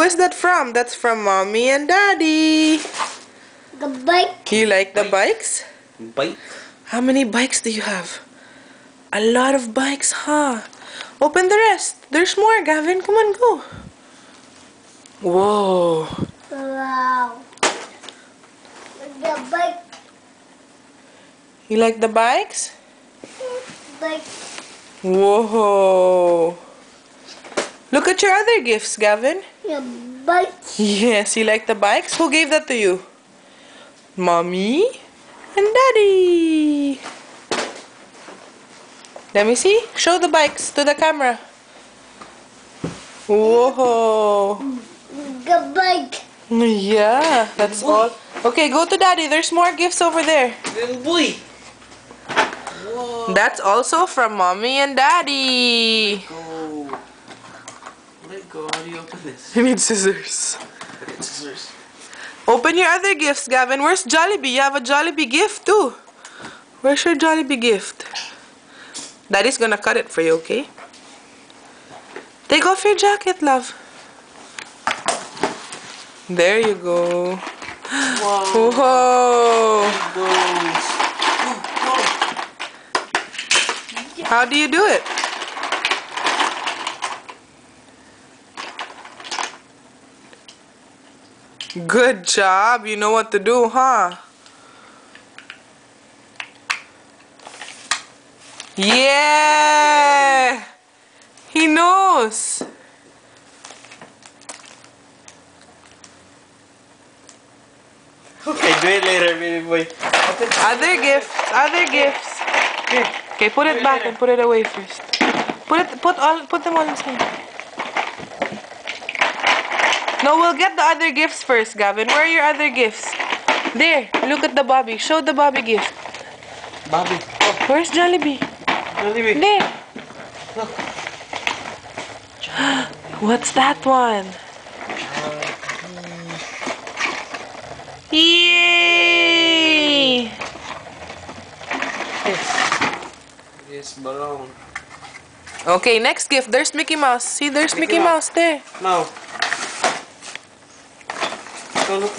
is that from? That's from Mommy and Daddy. The bike. You like the bikes? Bike. How many bikes do you have? A lot of bikes, huh? Open the rest. There's more, Gavin. Come on, go. Whoa. Wow. The bike. You like the bikes? Bike. Whoa. Look at your other gifts, Gavin. The bike. Yes, you like the bikes? Who gave that to you? Mommy and Daddy. Let me see. Show the bikes to the camera. Whoa. The bike. Yeah, that's all. Okay, go to Daddy. There's more gifts over there. Little boy. Whoa. That's also from Mommy and Daddy. Go. Let go. How do you open this? You need scissors. I need scissors. Open your other gifts, Gavin. Where's Jollibee? You have a Jollibee gift too. Where's your Jollibee gift? Daddy's gonna cut it for you, okay? Take off your jacket, love. There you go. Whoa. Whoa. Goes. How do you do it? Good job. You know what to do, huh? Yeah! He knows. Okay, do it later, baby boy. Other gifts. Other gifts. Here. Okay, put it back and put it away first. Put them all inside. No, we'll get the other gifts first, Gavin. Where are your other gifts? There. Look at the Bobby. Show the Bobby gift. Bobby. Where's Jollibee? Jollibee. There. Look. What's that one? Yay! Yes, balloon. Okay, next gift. There's Mickey Mouse. See, there's Mickey Mouse there. No. Go look,